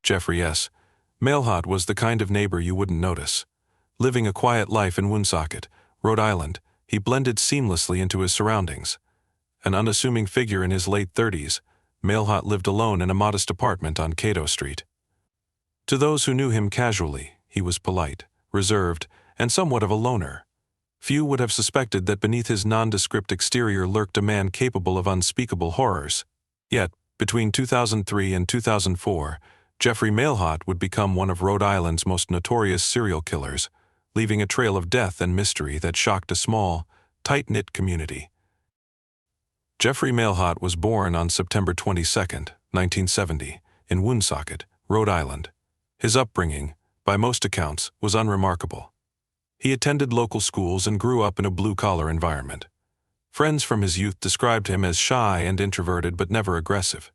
Jeffrey S. Mailhot was the kind of neighbor you wouldn't notice. Living a quiet life in Woonsocket, Rhode Island, he blended seamlessly into his surroundings. An unassuming figure in his late 30s, Mailhot lived alone in a modest apartment on Cato Street. To those who knew him casually, he was polite, reserved, and somewhat of a loner. Few would have suspected that beneath his nondescript exterior lurked a man capable of unspeakable horrors. Yet, between 2003 and 2004, Jeffrey Mailhot would become one of Rhode Island's most notorious serial killers, leaving a trail of death and mystery that shocked a small, tight-knit community. Jeffrey Mailhot was born on September 22, 1970, in Woonsocket, Rhode Island. His upbringing, by most accounts, was unremarkable. He attended local schools and grew up in a blue-collar environment. Friends from his youth described him as shy and introverted but never aggressive.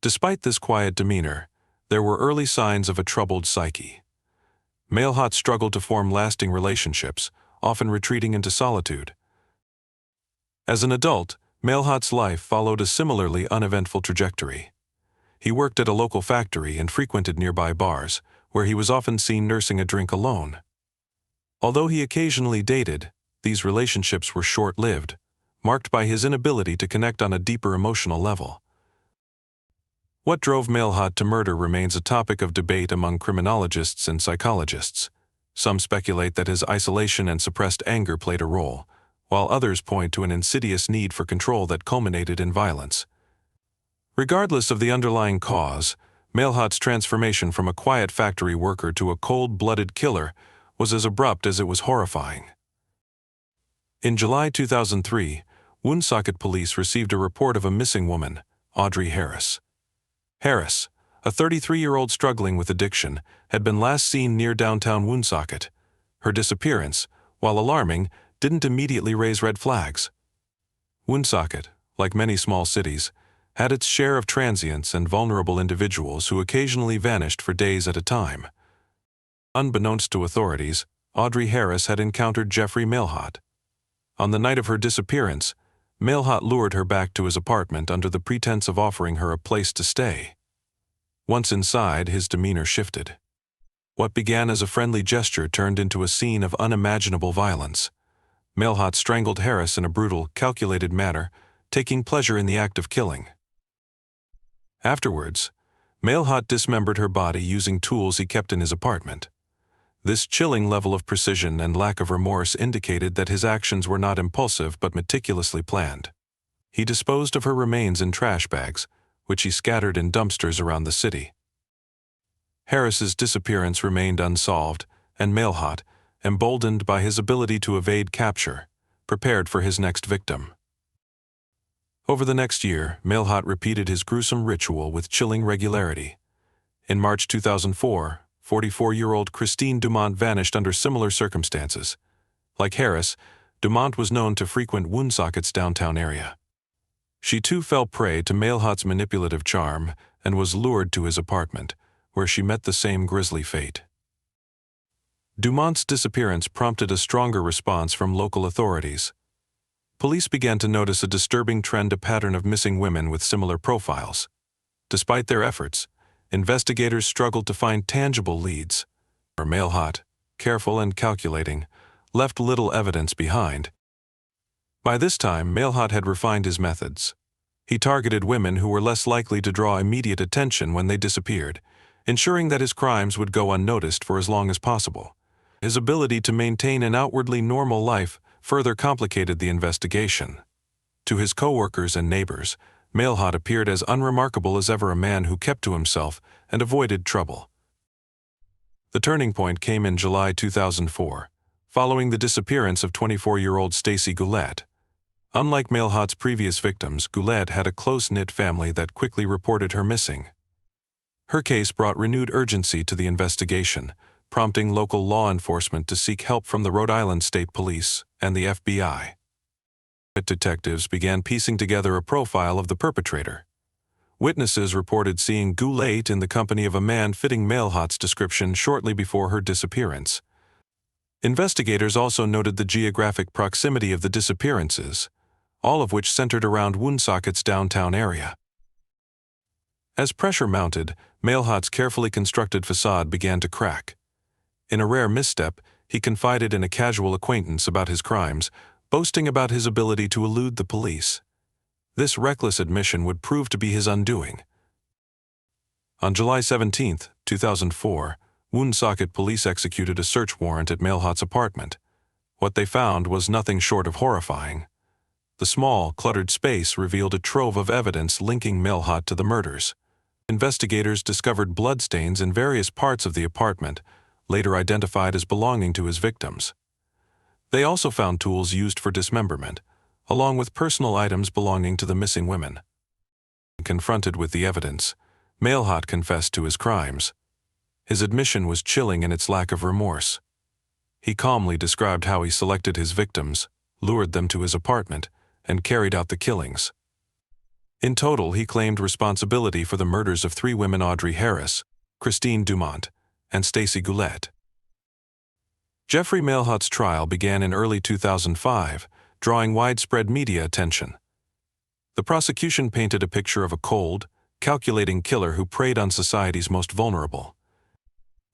Despite this quiet demeanor, there were early signs of a troubled psyche. Mailhot struggled to form lasting relationships, often retreating into solitude. As an adult, Mailhot's life followed a similarly uneventful trajectory. He worked at a local factory and frequented nearby bars, where he was often seen nursing a drink alone. Although he occasionally dated, these relationships were short-lived, marked by his inability to connect on a deeper emotional level. What drove Mailhot to murder remains a topic of debate among criminologists and psychologists. Some speculate that his isolation and suppressed anger played a role, while others point to an insidious need for control that culminated in violence. Regardless of the underlying cause, Mailhot's transformation from a quiet factory worker to a cold-blooded killer was as abrupt as it was horrifying. In July 2003, Woonsocket police received a report of a missing woman, Audrey Harris. Harris, a 33-year-old struggling with addiction, had been last seen near downtown Woonsocket. Her disappearance, while alarming, didn't immediately raise red flags. Woonsocket, like many small cities, had its share of transients and vulnerable individuals who occasionally vanished for days at a time. Unbeknownst to authorities, Audrey Harris had encountered Jeffrey Mailhot. On the night of her disappearance, Mailhot lured her back to his apartment under the pretense of offering her a place to stay. Once inside, his demeanor shifted. What began as a friendly gesture turned into a scene of unimaginable violence. Mailhot strangled Harris in a brutal, calculated manner, taking pleasure in the act of killing. Afterwards, Mailhot dismembered her body using tools he kept in his apartment. This chilling level of precision and lack of remorse indicated that his actions were not impulsive but meticulously planned. He disposed of her remains in trash bags, which he scattered in dumpsters around the city. Harris's disappearance remained unsolved, and Mailhot, emboldened by his ability to evade capture, prepared for his next victim. Over the next year, Mailhot repeated his gruesome ritual with chilling regularity. In March 2004, 44-year-old Christine Dumont vanished under similar circumstances. Like Harris, Dumont was known to frequent Woonsocket's downtown area. She too fell prey to Mailhot's manipulative charm and was lured to his apartment, where she met the same grisly fate. Dumont's disappearance prompted a stronger response from local authorities. Police began to notice a disturbing trend, a pattern of missing women with similar profiles. Despite their efforts, investigators struggled to find tangible leads. Mailhot, careful and calculating, left little evidence behind. By this time, Mailhot had refined his methods. He targeted women who were less likely to draw immediate attention when they disappeared, ensuring that his crimes would go unnoticed for as long as possible. His ability to maintain an outwardly normal life further complicated the investigation. To his co-workers and neighbors, Mailhot appeared as unremarkable as ever, a man who kept to himself and avoided trouble. The turning point came in July 2004, following the disappearance of 24-year-old Stacy Goulet. Unlike Mailhot's previous victims, Goulet had a close-knit family that quickly reported her missing. Her case brought renewed urgency to the investigation, prompting local law enforcement to seek help from the Rhode Island State Police and the FBI. Detectives began piecing together a profile of the perpetrator. Witnesses reported seeing Goulet in the company of a man fitting Mailhot's description shortly before her disappearance. Investigators also noted the geographic proximity of the disappearances, all of which centered around Woonsocket's downtown area. As pressure mounted, Mailhot's carefully constructed facade began to crack. In a rare misstep, he confided in a casual acquaintance about his crimes, boasting about his ability to elude the police. This reckless admission would prove to be his undoing. On July 17, 2004, Woonsocket police executed a search warrant at Mailhot's apartment. What they found was nothing short of horrifying. The small, cluttered space revealed a trove of evidence linking Mailhot to the murders. Investigators discovered bloodstains in various parts of the apartment, later identified as belonging to his victims. They also found tools used for dismemberment, along with personal items belonging to the missing women. Confronted with the evidence, Mailhot confessed to his crimes. His admission was chilling in its lack of remorse. He calmly described how he selected his victims, lured them to his apartment, and carried out the killings. In total, he claimed responsibility for the murders of 3 women: Audrey Harris, Christine Dumont, and Stacy Goulet. Jeffrey Mailhot's trial began in early 2005, drawing widespread media attention. The prosecution painted a picture of a cold, calculating killer who preyed on society's most vulnerable.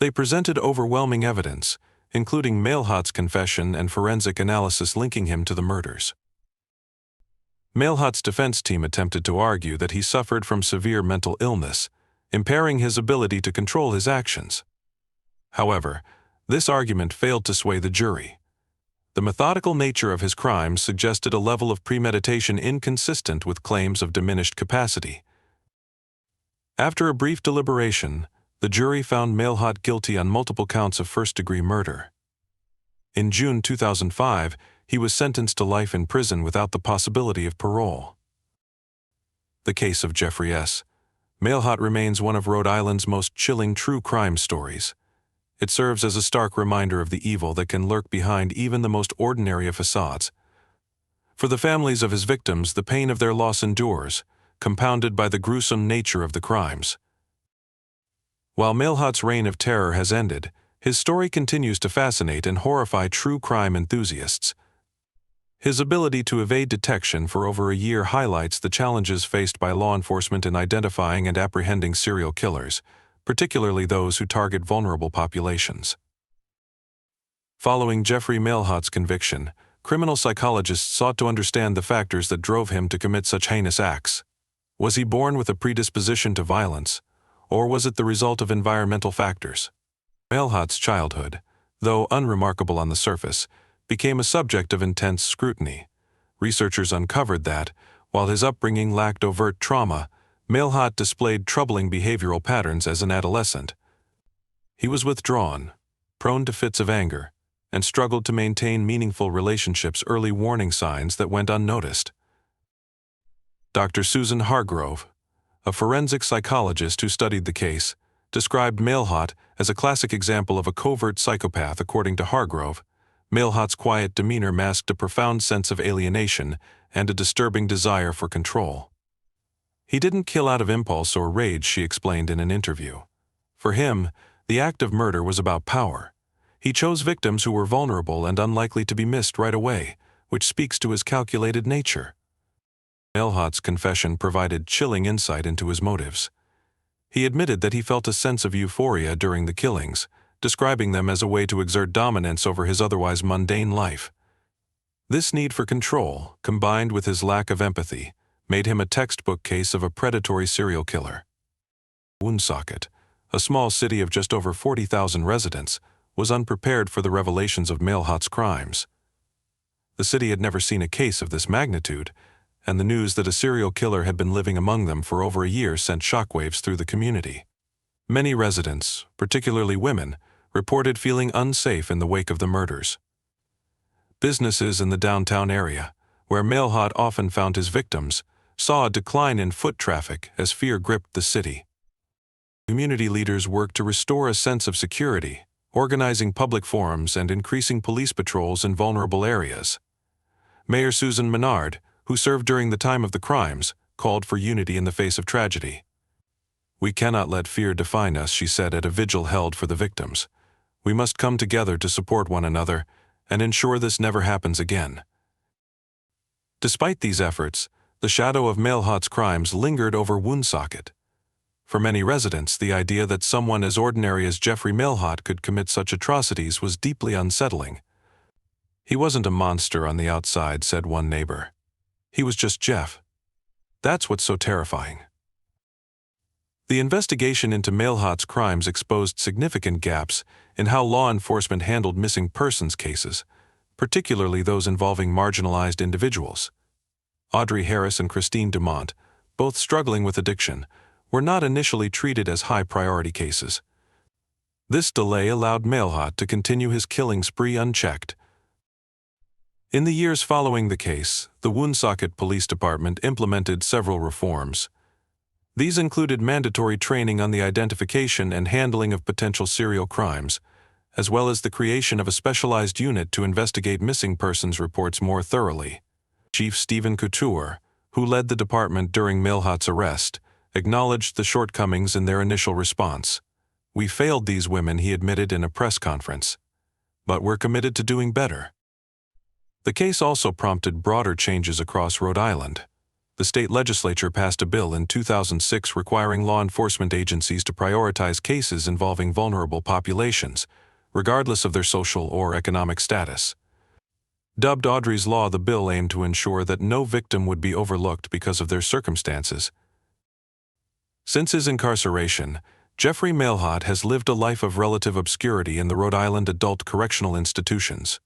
They presented overwhelming evidence, including Mailhot's confession and forensic analysis linking him to the murders. Mailhot's defense team attempted to argue that he suffered from severe mental illness, impairing his ability to control his actions. However, this argument failed to sway the jury. The methodical nature of his crimes suggested a level of premeditation inconsistent with claims of diminished capacity. After a brief deliberation, the jury found Mailhot guilty on multiple counts of first-degree murder. In June 2005, he was sentenced to life in prison without the possibility of parole. The case of Jeffrey S. Mailhot remains one of Rhode Island's most chilling true crime stories. It serves as a stark reminder of the evil that can lurk behind even the most ordinary of facades. For the families of his victims, the pain of their loss endures, compounded by the gruesome nature of the crimes. While Mailhot's reign of terror has ended, his story continues to fascinate and horrify true crime enthusiasts. His ability to evade detection for over a year highlights the challenges faced by law enforcement in identifying and apprehending serial killers, particularly those who target vulnerable populations. Following Jeffrey Mailhot's conviction, criminal psychologists sought to understand the factors that drove him to commit such heinous acts. Was he born with a predisposition to violence, or was it the result of environmental factors? Mailhot's childhood, though unremarkable on the surface, became a subject of intense scrutiny. Researchers uncovered that, while his upbringing lacked overt trauma, Mailhot displayed troubling behavioral patterns as an adolescent. He was withdrawn, prone to fits of anger, and struggled to maintain meaningful relationships, early warning signs that went unnoticed. Dr. Susan Hargrove, a forensic psychologist who studied the case, described Mailhot as a classic example of a covert psychopath. According to Hargrove, Mailhot's quiet demeanor masked a profound sense of alienation and a disturbing desire for control. He didn't kill out of impulse or rage, she explained in an interview. For him, the act of murder was about power. He chose victims who were vulnerable and unlikely to be missed right away, which speaks to his calculated nature. Mailhot's confession provided chilling insight into his motives. He admitted that he felt a sense of euphoria during the killings, describing them as a way to exert dominance over his otherwise mundane life. This need for control, combined with his lack of empathy, made him a textbook case of a predatory serial killer. Woonsocket, a small city of just over 40,000 residents, was unprepared for the revelations of Mailhot's crimes. The city had never seen a case of this magnitude, and the news that a serial killer had been living among them for over a year sent shockwaves through the community. Many residents, particularly women, reported feeling unsafe in the wake of the murders. Businesses in the downtown area, where Mailhot often found his victims, saw a decline in foot traffic as fear gripped the city. Community leaders worked to restore a sense of security, organizing public forums and increasing police patrols in vulnerable areas. Mayor Susan Menard, who served during the time of the crimes, called for unity in the face of tragedy. "We cannot let fear define us," she said at a vigil held for the victims. "We must come together to support one another and ensure this never happens again." Despite these efforts, the shadow of Mailhot's crimes lingered over Woonsocket. For many residents, the idea that someone as ordinary as Jeffrey Mailhot could commit such atrocities was deeply unsettling. "He wasn't a monster on the outside," said one neighbor. "He was just Jeff." That's what's so terrifying. The investigation into Mailhot's crimes exposed significant gaps in how law enforcement handled missing persons cases, particularly those involving marginalized individuals. Audrey Harris and Christine Dumont, both struggling with addiction, were not initially treated as high-priority cases. This delay allowed Mailhot to continue his killing spree unchecked. In the years following the case, the Woonsocket Police Department implemented several reforms. These included mandatory training on the identification and handling of potential serial crimes, as well as the creation of a specialized unit to investigate missing persons reports more thoroughly. Chief Stephen Couture, who led the department during Mailhot's arrest, acknowledged the shortcomings in their initial response. "We failed these women," he admitted in a press conference. "But we're committed to doing better." The case also prompted broader changes across Rhode Island. The state legislature passed a bill in 2006 requiring law enforcement agencies to prioritize cases involving vulnerable populations, regardless of their social or economic status. Dubbed Audrey's Law, the bill aimed to ensure that no victim would be overlooked because of their circumstances. Since his incarceration, Jeffrey Mailhot has lived a life of relative obscurity in the Rhode Island adult correctional institutions.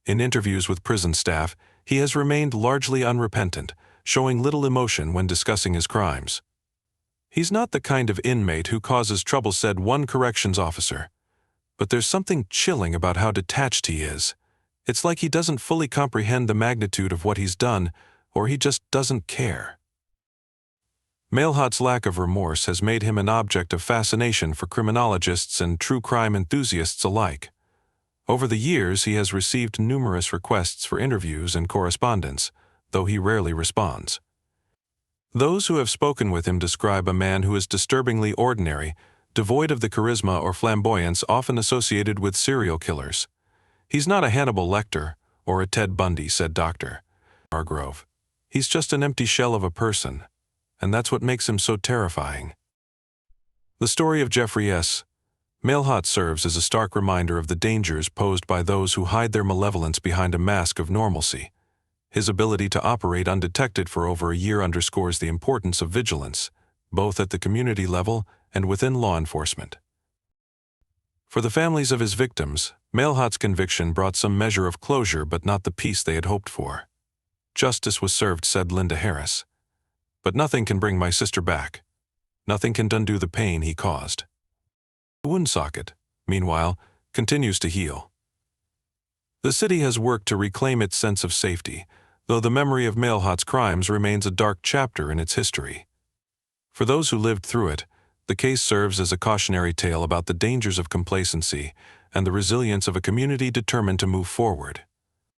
In interviews with prison staff, he has remained largely unrepentant, showing little emotion when discussing his crimes. "He's not the kind of inmate who causes trouble," said one corrections officer. "But there's something chilling about how detached he is. It's like he doesn't fully comprehend the magnitude of what he's done, or he just doesn't care." Mailhot's lack of remorse has made him an object of fascination for criminologists and true crime enthusiasts alike. Over the years, he has received numerous requests for interviews and correspondence, though he rarely responds. Those who have spoken with him describe a man who is disturbingly ordinary, devoid of the charisma or flamboyance often associated with serial killers. "He's not a Hannibal Lecter or a Ted Bundy," said Dr. Hargrove. "He's just an empty shell of a person, and that's what makes him so terrifying." The story of Jeffrey S. Mailhot serves as a stark reminder of the dangers posed by those who hide their malevolence behind a mask of normalcy. His ability to operate undetected for over a year underscores the importance of vigilance, both at the community level and within law enforcement. For the families of his victims, Mailhot's conviction brought some measure of closure, but not the peace they had hoped for. "Justice was served," said Linda Harris. "But nothing can bring my sister back. Nothing can undo the pain he caused." Woonsocket, meanwhile, continues to heal. The city has worked to reclaim its sense of safety, though the memory of Mailhot's crimes remains a dark chapter in its history. For those who lived through it, the case serves as a cautionary tale about the dangers of complacency and the resilience of a community determined to move forward.